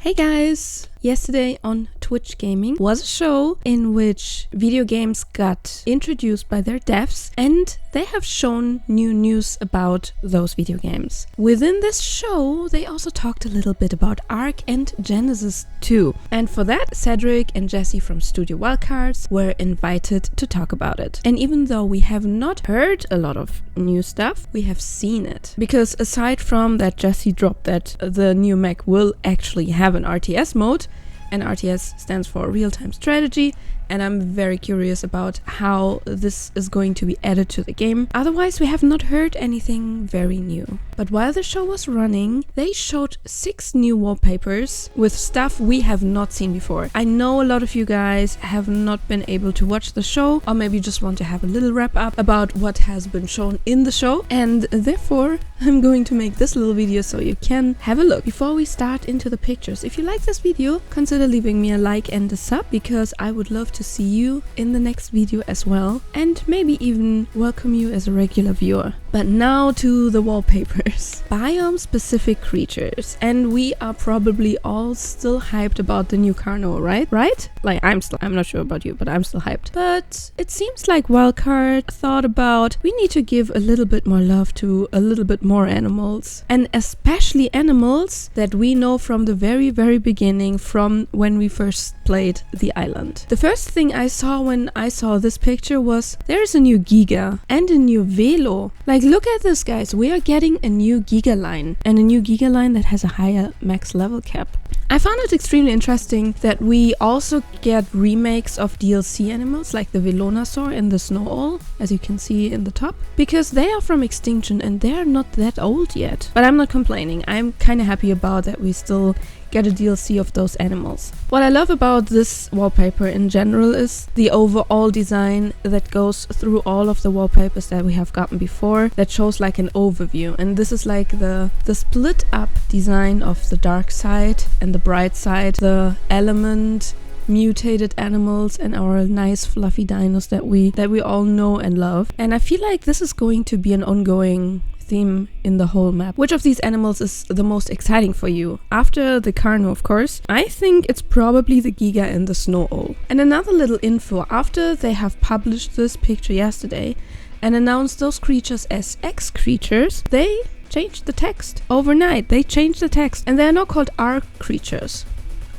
Hey guys! Yesterday on Twitch Gaming was a show in which video games got introduced by their devs, and they have shown new news about those video games. Within this show, they also talked a little bit about Ark and Genesis 2. And for that, Cedric and Jesse from Studio Wildcards were invited to talk about it. And even though we have not heard a lot of new stuff, we have seen it. Because aside from that Jesse dropped that the new mech will actually have an RTS mode, and RTS stands for real-time strategy, and I'm very curious about how this is going to be added to the game. Otherwise, we have not heard anything very new. But while the show was running, they showed 6 new wallpapers with stuff we have not seen before. I know a lot of you guys have not been able to watch the show, or maybe just want to have a little wrap-up about what has been shown in the show, and therefore I'm going to make this little video so you can have a look. Before we start into the pictures, if you like this video, consider leaving me a like and a sub, because I would love to see you in the next video as well, and maybe even welcome you as a regular viewer. But now to the wallpapers. Biome specific creatures, and we are probably all still hyped about the new Carno, right? Like I'm not sure about you, but I'm still hyped. But it seems like Wildcard thought about, we need to give a little bit more love to a little bit more animals, and especially animals that we know from the very beginning, from when we first played the island. The first thing I saw when I saw this picture was, there's a new Giga and a new Velo. Like, look at this, guys. We are getting a new Giga line, and a new Giga line that has a higher max level cap. I found it extremely interesting that we also get remakes of DLC animals like the Velonasaur and the Snow Owl, as you can see in the top, because they are from extinction and they are not that old yet. But I'm not complaining. I'm kind of happy about that we still get a DLC of those animals. What I love about this wallpaper in general is the overall design that goes through all of the wallpapers that we have gotten before, that shows like an overview. And this is like the split up design of the dark side and the bright side, the element, mutated animals, and our nice fluffy dinos that we all know and love. And I feel like this is going to be an ongoing theme in the whole map. Which of these animals is the most exciting for you? After the Carno, of course, I think it's probably the Giga and the Snow Owl. And another little info, after they have published this picture yesterday and announced those creatures as X creatures, they changed the text overnight. They changed the text, and they are now called R creatures,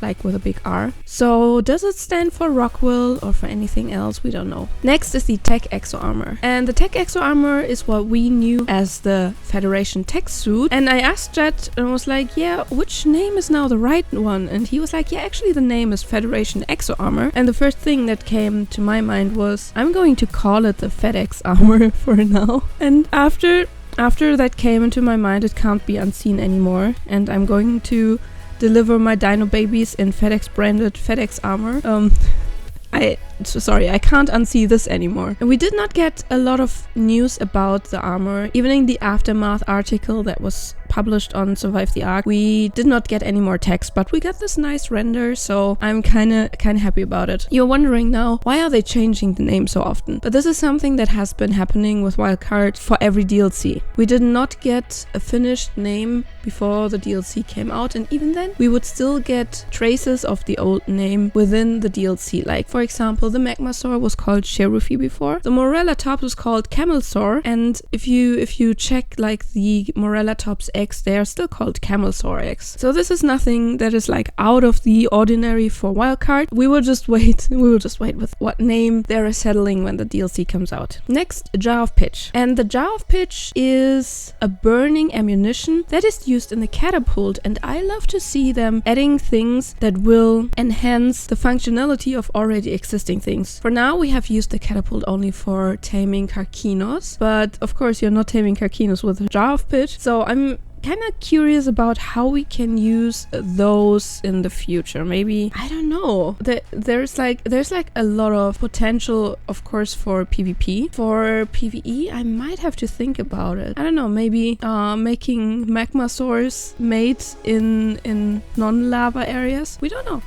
like with a big R. So does it stand for Rockwell or for anything else? We don't know. Next is the Tech Exo Armor. And the Tech Exo Armor is what we knew as the Federation Tech Suit. And I asked Jet and was like, yeah, which name is now the right one? And he was like, yeah, actually the name is Federation Exo Armor. And the first thing that came to my mind was, I'm going to call it the FedEx Armor for now. And after that came into my mind, it can't be unseen anymore. And I'm going to deliver my dino babies in FedEx branded FedEx Armor. Sorry, I can't unsee this anymore. And we did not get a lot of news about the armor. Even in the Aftermath article that was published on Survive the Ark, we did not get any more text, but we got this nice render, so I'm kinda happy about it. You're wondering now, why are they changing the name so often? But this is something that has been happening with Wildcard for every DLC. We did not get a finished name before the DLC came out, and even then we would still get traces of the old name within the DLC. Like, for example, the Magmasaur was called Cherufi before, the Morellatops was called Camelsaur, and if you check like the Morellatops X, they are still called Camelsaur X. So this is nothing that is like out of the ordinary for Wildcard. We will just wait with what name they're settling when the DLC comes out. Next, a Jar of Pitch. And the Jar of Pitch is a burning ammunition that is used in the catapult, and I love to see them adding things that will enhance the functionality of already existing things. For now, we have used the catapult only for taming Carcinos, but of course you're not taming Carcinos with a Jar of Pitch, so I'm kind of curious about how we can use those in the future. Maybe, I don't know, there's like a lot of potential, of course, for PvP. For PvE, I might have to think about it. I don't know, maybe making Magmasaurs mate in non-lava areas. We don't know.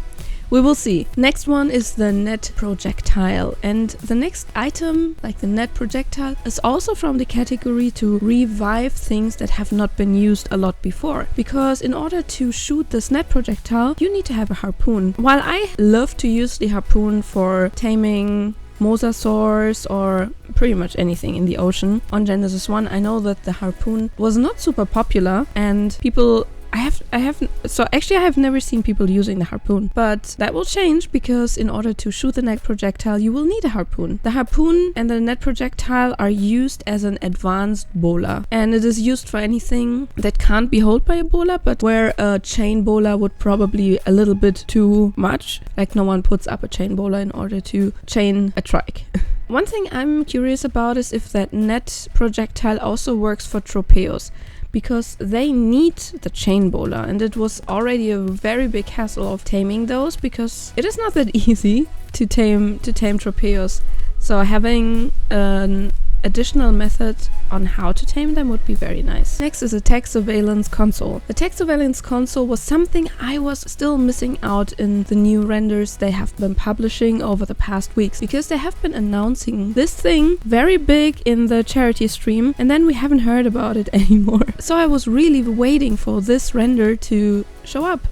We will see. Next one is the net projectile, and the next item, like the net projectile, is also from the category to revive things that have not been used a lot before. Because in order to shoot this net projectile, you need to have a harpoon. While I love to use the harpoon for taming mosasaurs or pretty much anything in the ocean on Genesis 1, I know that the harpoon was not super popular, and people I have never seen people using the harpoon, but that will change because in order to shoot the net projectile, you will need a harpoon. The harpoon and the net projectile are used as an advanced bowler, and it is used for anything that can't be held by a bowler, but where a chain bowler would probably a little bit too much. Like no one puts up a chain bowler in order to chain a trike. One thing I'm curious about is if that net projectile also works for Tropeos, because they need the chain bowler, and it was already a very big hassle of taming those because it is not that easy to tame Tropeos. So having an additional method on how to tame them would be very nice. Next is a tech surveillance console. The tech surveillance console was something I was still missing out in the new renders they have been publishing over the past weeks, because they have been announcing this thing very big in the charity stream, and then we haven't heard about it anymore. So I was really waiting for this render to show up.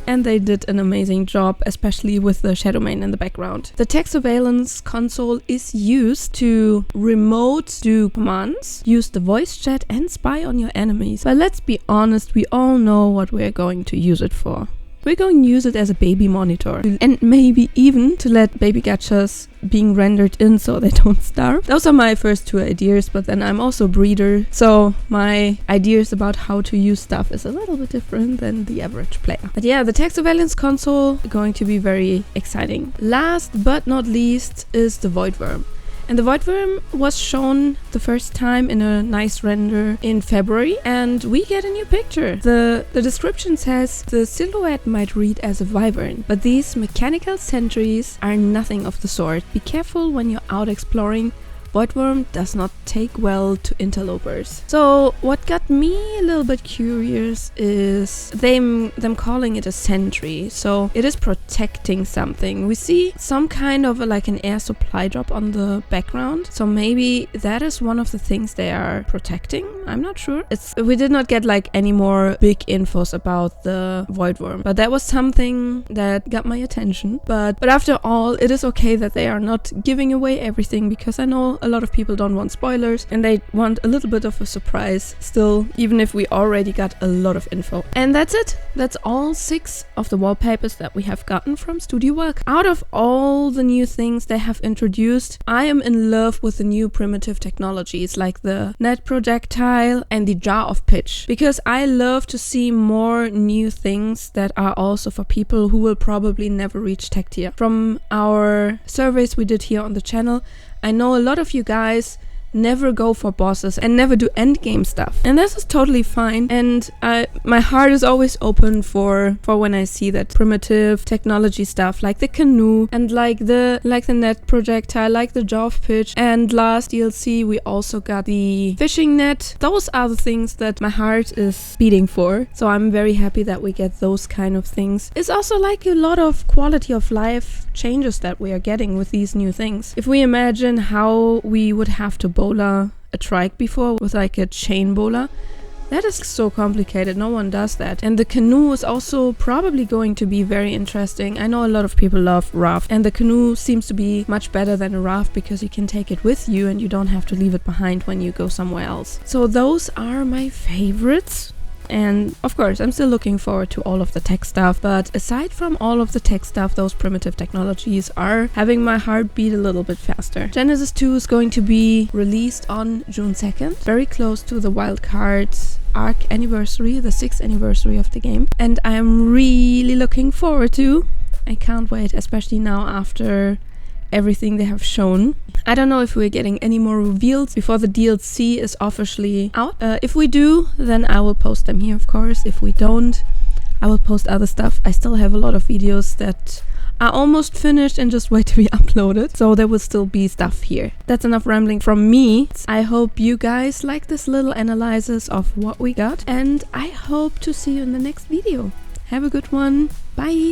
And they did an amazing job, especially with the Shadow Mane in the background. The tech surveillance console is used to remote do commands, use the voice chat and spy on your enemies. But let's be honest, we all know what we're going to use it for. We're going to use it as a baby monitor, and maybe even to let baby gachas being rendered in so they don't starve. Those are my first two ideas, but then I'm also a breeder, so my ideas about how to use stuff is a little bit different than the average player. But yeah, the tech surveillance console is going to be very exciting. Last but not least is the Voidworm. And the Voidworm was shown the first time in a nice render in February, and we get a new picture. The description says the silhouette might read as a wyvern, but these mechanical sentries are nothing of the sort. Be careful when you're out exploring. Voidworm does not take well to interlopers. So what got me a little bit curious is them calling it a sentry. So it is protecting something. We see some kind of like an air supply drop on the background. So maybe that is one of the things they are protecting. I'm not sure. We did not get like any more big infos about the Voidworm, but that was something that got my attention. But after all, it is okay that they are not giving away everything, because I know a lot of people don't want spoilers and they want a little bit of a surprise still, even if we already got a lot of info. And that's it. That's all 6 of the wallpapers that we have gotten from Studio Welcome. Out of all the new things they have introduced, I am in love with the new primitive technologies like the net projectile and the jar of pitch, because I love to see more new things that are also for people who will probably never reach tech tier. From our surveys we did here on the channel, I know a lot of you guys never go for bosses and never do endgame stuff, and this is totally fine, and my heart is always open for when I see that primitive technology stuff, like the canoe and like the net projectile, like the jaw of pitch, and last DLC we also got the fishing net. Those are the things that my heart is beating for, so I'm very happy that we get those kind of things. It's also like a lot of quality of life changes that we are getting with these new things. If we imagine how we would have to bowler a trike before with like a chain bowler, that is so complicated. No one does that. And the canoe is also probably going to be very interesting. I know a lot of people love raft, and the canoe seems to be much better than a raft because you can take it with you and you don't have to leave it behind when you go somewhere else. So those are my favorites. And of course, I'm still looking forward to all of the tech stuff, but aside from all of the tech stuff, those primitive technologies are having my heart beat a little bit faster. Genesis 2 is going to be released on June 2nd, very close to the Wildcards arc anniversary, the 6th anniversary of the game, and I'm really looking forward to. I can't wait, especially now after everything they have shown. I don't know if we're getting any more reveals before the DLC is officially out. If we do, then I will post them here, of course. If we don't, I will post other stuff. I still have a lot of videos that are almost finished and just wait to be uploaded, so there will still be stuff here. That's enough rambling from me. I hope you guys like this little analysis of what we got, and I hope to see you in the next video. Have a good one. Bye!